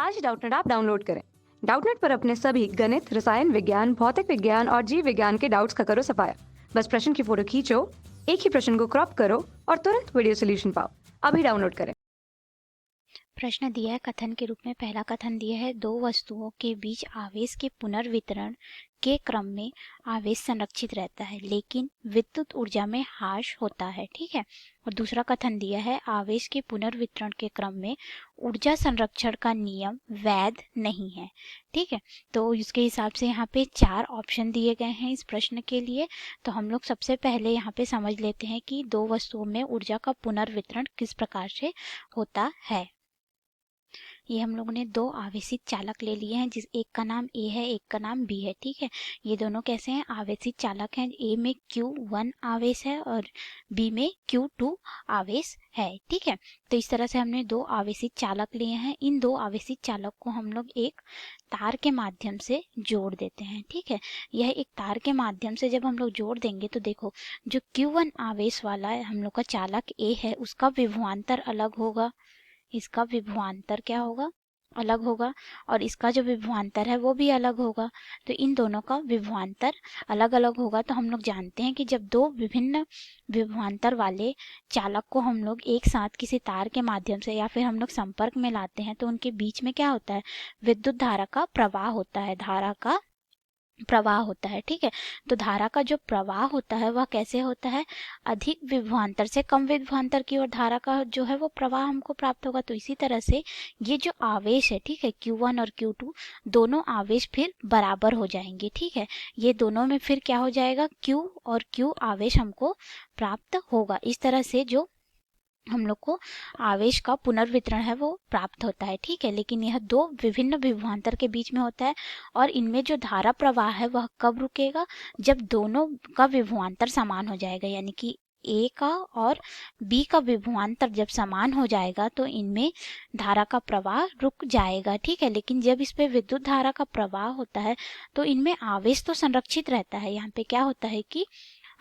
आज Doubtnut app download करें। Doubtnut पर अपने सभी गणित, रसायन विज्ञान, भौतिक विज्ञान और जीव विज्ञान के डाउट्स का करो सफाया। बस प्रश्न की फोटो खींचो, एक ही प्रश्न को क्रॉप करो और तुरंत वीडियो सोल्यूशन पाओ। अभी डाउनलोड करें। प्रश्न दिया है कथन के रूप में। पहला कथन दिया है, दो वस्तुओं के बीच आवेश के पुनर्वितरण के क्रम में आवेश संरक्षित रहता है लेकिन विद्युत ऊर्जा में ह्रास होता है। ठीक है। और दूसरा कथन दिया है, आवेश के पुनर्वितरण के क्रम में ऊर्जा संरक्षण का नियम वैध नहीं है। ठीक है। तो इसके हिसाब से यहाँ पे 4 ऑप्शन दिए गए हैं इस प्रश्न के लिए। तो हम लोग सबसे पहले यहाँ पे समझ लेते हैं कि दो वस्तुओं में ऊर्जा का पुनर्वितरण किस प्रकार से होता है। ये हम लोगों ने दो आवेशित चालक ले लिए हैं, जिस एक का नाम ए है, एक का नाम बी है। ठीक है। ये दोनों कैसे हैं? आवेशित चालक हैं। ए में Q1 आवेश है और बी में Q2 आवेश है। ठीक है। तो इस तरह से हमने दो आवेशित चालक लिए हैं। इन दो आवेशित चालक को हम लोग एक तार के माध्यम से जोड़ देते हैं। ठीक है। यह एक तार के माध्यम से जब हम लोग जोड़ देंगे तो देखो, जो Q1 आवेश वाला है हम लोग का चालक ए है, उसका विभवांतर अलग होगा, इसका विभवांतर क्या होगा? अलग होगा। और इसका जो विभवांतर है वो भी अलग होगा। तो इन दोनों का विभवांतर अलग अलग होगा। तो हम लोग जानते हैं कि जब दो विभिन्न विभवांतर वाले चालक को हम लोग एक साथ किसी तार के माध्यम से या फिर हम लोग संपर्क में लाते हैं तो उनके बीच में क्या होता है? विद्युत धारा का प्रवाह होता है, धारा का प्रवाह होता है। ठीक है। तो धारा का जो प्रवाह होता है वह कैसे होता है? अधिक विभवांतर से कम विभवांतर की ओर धारा का जो है वो प्रवाह हमको प्राप्त होगा। तो इसी तरह से ये जो आवेश है, ठीक है, Q1 और Q2 दोनों आवेश फिर बराबर हो जाएंगे। ठीक है। ये दोनों में फिर क्या हो जाएगा? Q और Q आवेश हमको प्राप्त होगा। इस तरह से जो हम लोग को आवेश का पुनर्वितरण है वो प्राप्त होता है। ठीक है। लेकिन यह दो विभिन्न विभवांतर के बीच में होता है और इनमें जो धारा प्रवाह है वह कब रुकेगा? जब दोनों का विभवांतर समान हो जाएगा, यानी कि ए का और बी का विभवांतर जब समान हो जाएगा तो इनमें धारा का प्रवाह रुक जाएगा। ठीक है। लेकिन जब इस पे विद्युत धारा का प्रवाह होता है तो इनमें आवेश तो संरक्षित रहता है। यहाँ पे क्या होता है कि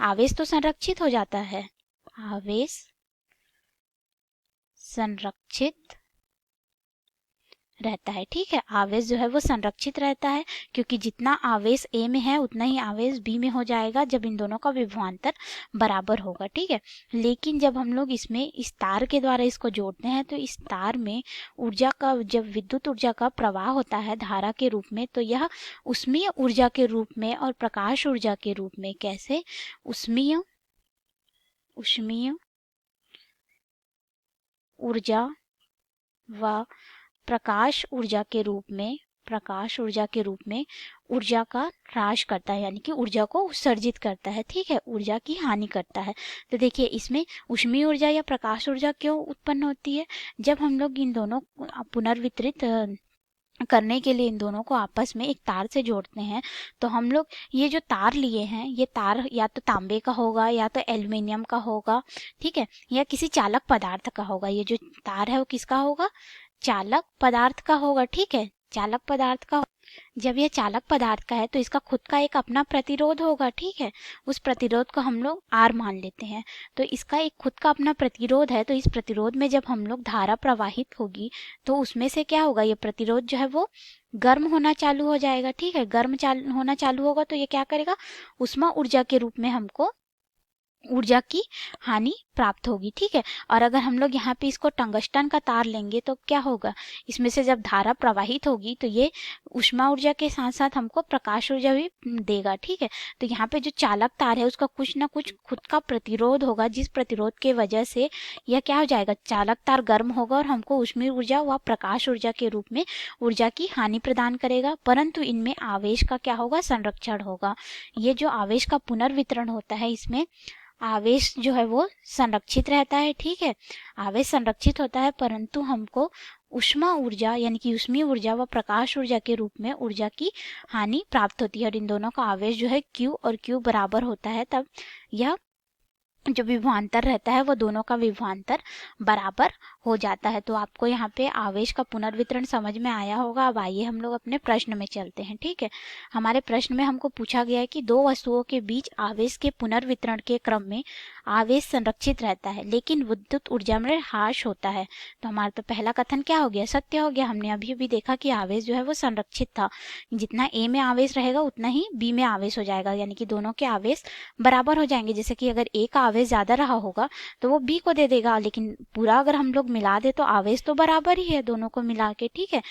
आवेश तो संरक्षित हो जाता है, आवेश संरक्षित रहता है। ठीक है। आवेश जो है वो संरक्षित रहता है क्योंकि जितना आवेश ए में है उतना ही आवेश बी में हो जाएगा जब इन दोनों का विभवांतर बराबर होगा। ठीक है। लेकिन जब हम लोग इसमें इस तार के द्वारा इसको जोड़ते हैं तो इस तार में ऊर्जा का, जब विद्युत ऊर्जा का प्रवाह होता है धारा के रूप में, तो यह उष्मीय ऊर्जा के रूप में और प्रकाश ऊर्जा के रूप में, कैसे? उष्मीय ऊर्जा व प्रकाश ऊर्जा के रूप में ऊर्जा का ह्रास करता है, यानी कि ऊर्जा को उत्सर्जित करता है। ठीक है। ऊर्जा की हानि करता है। तो देखिए, इसमें उष्मीय ऊर्जा या प्रकाश ऊर्जा क्यों उत्पन्न होती है? जब हम लोग इन दोनों पुनर्वितरित करने के लिए इन दोनों को आपस में एक तार से जोड़ते हैं तो हम लोग ये जो तार लिए हैं, ये तार या तो तांबे का होगा या तो एल्युमिनियम का होगा। ठीक है। या किसी चालक पदार्थ का होगा। ये जो तार है वो किसका होगा? चालक पदार्थ का होगा। ठीक है। चालक पदार्थ का। जब यह चालक पदार्थ का है तो इसका खुद का एक अपना प्रतिरोध होगा। ठीक है। उस प्रतिरोध को हम लोग R मान लेते हैं। तो इसका एक खुद का अपना प्रतिरोध है। तो इस प्रतिरोध में जब हम लोग धारा प्रवाहित होगी तो उसमें से क्या होगा? ये प्रतिरोध जो है वो गर्म होना चालू हो जाएगा। ठीक है। गर्म होना चालू होगा तो ये क्या करेगा? उष्मा ऊर्जा के रूप में हमको ऊर्जा की हानि प्राप्त होगी। ठीक है। और अगर हम लोग यहाँ पे इसको टंगस्टन का तार लेंगे तो क्या होगा? इसमें से जब धारा प्रवाहित होगी तो ये उष्मा ऊर्जा के साथ साथ हमको प्रकाश ऊर्जा भी देगा। ठीक है। तो यहाँ पे जो चालक तार है उसका कुछ ना कुछ खुद का प्रतिरोध होगा, जिस प्रतिरोध के वजह से यह क्या हो जाएगा? चालक तार गर्म होगा और हमको उष्मीय ऊर्जा व प्रकाश ऊर्जा के रूप में ऊर्जा की हानि प्रदान करेगा। परंतु इनमें आवेश का क्या होगा? संरक्षण होगा। ये जो आवेश का पुनर्वितरण होता है इसमें आवेश जो है वो संरक्षित रहता है। ठीक है। आवेश संरक्षित होता है परंतु हमको उष्मा ऊर्जा यानी कि उष्मीय ऊर्जा व प्रकाश ऊर्जा के रूप में ऊर्जा की हानि प्राप्त होती है। और इन दोनों का आवेश जो है Q और Q बराबर होता है तब यह जो विभवांतर रहता है वो दोनों का विभवांतर बराबर हो जाता है। तो आपको यहाँ पे आवेश का पुनर्वितरण समझ में आया होगा। अब आइए हम लोग अपने प्रश्न में चलते हैं। ठीक है, हमारे प्रश्न में हमको पूछा गया है कि दो वस्तुओं के बीच आवेश के पुनर्वितरण के क्रम में आवेश संरक्षित रहता है लेकिन विद्युत ऊर्जा में ह्रास होता है। तो हमारा तो पहला कथन क्या हो गया, सत्य हो गया। हमने अभी भी देखा कि आवेश जो है वो संरक्षित था, जितना ए में आवेश रहेगा उतना ही बी में आवेश हो जाएगा, यानी कि दोनों के आवेश बराबर हो जाएंगे। जैसे कि अगर ए का आवेश ज्यादा रहा होगा तो वो बी को दे देगा, लेकिन पूरा अगर हम लोग मिला दे तो आवेश तो बराबर ही है दोनों को मिला के। ठीक है,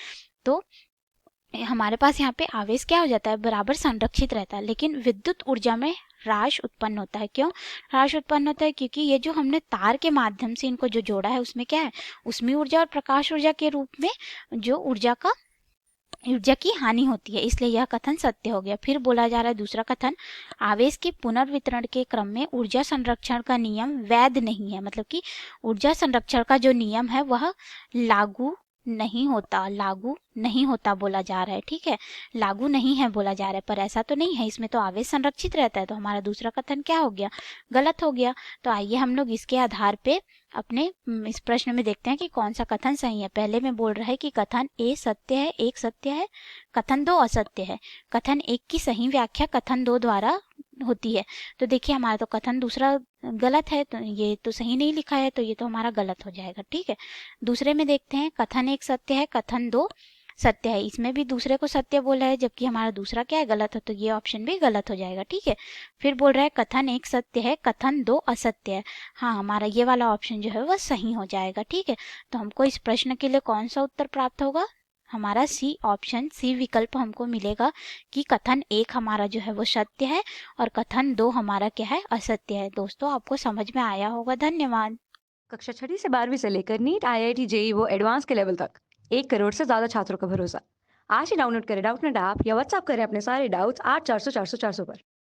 तो हमारे पास यहाँ पे आवेश क्या हो जाता है, बराबर संरक्षित रहता है, लेकिन विद्युत ऊर्जा में ह्रास उत्पन्न होता है। क्यों ह्रास उत्पन्न होता है? क्योंकि ये जो हमने तार के माध्यम से इनको जो जोड़ा है उसमें क्या है, उसमें ऊर्जा और प्रकाश ऊर्जा के रूप में जो ऊर्जा की हानि होती है, इसलिए यह कथन सत्य हो गया। फिर बोला जा रहा है दूसरा कथन, आवेश के पुनर्वितरण के क्रम में ऊर्जा संरक्षण का नियम वैध नहीं है। मतलब कि ऊर्जा संरक्षण का जो नियम है वह लागू नहीं होता बोला जा रहा है। ठीक है, लागू नहीं है बोला जा रहा है, पर ऐसा तो नहीं है, इसमें तो आवेश संरक्षित रहता है। तो हमारा दूसरा कथन क्या हो गया, गलत हो गया। तो आइए हम लोग इसके आधार पे अपने इस प्रश्न में देखते हैं कि कौन सा कथन सही है। पहले में बोल रहा है कि कथन ए सत्य है, एक सत्य है, कथन दो असत्य है। कथन एक की सही व्याख्या कथन दो द्वारा होती है। तो देखिए हमारा तो कथन दूसरा गलत है, तो ये तो सही नहीं लिखा है, तो ये तो हमारा गलत हो जाएगा। ठीक है, दूसरे में देखते हैं, कथन एक सत्य है, कथन दो सत्य है। इसमें भी दूसरे को सत्य बोला है, जबकि हमारा दूसरा क्या है, गलत है, तो ये ऑप्शन भी गलत हो जाएगा। ठीक है, फिर बोल रहा है कथन एक सत्य है, कथन दो असत्य है। हाँ, हमारा ये वाला ऑप्शन जो है वह सही हो जाएगा। ठीक है, तो हमको इस प्रश्न के लिए कौन सा उत्तर प्राप्त होगा, हमारा सी ऑप्शन, सी विकल्प हमको मिलेगा कि कथन एक हमारा जो है वो सत्य है और कथन दो हमारा क्या है, असत्य है। दोस्तों आपको समझ में आया होगा। धन्यवाद। कक्षा 6ठी से 12वीं से लेकर नीट, आईआईटी, जेई वो एडवांस के लेवल तक 1 करोड़ से ज्यादा छात्रों का भरोसा। आज ही डाउनलोड करें डाउटनेट ऐप या व्हाट्सएप करें अपने सारे डाउट्स 8400 400 400 पर।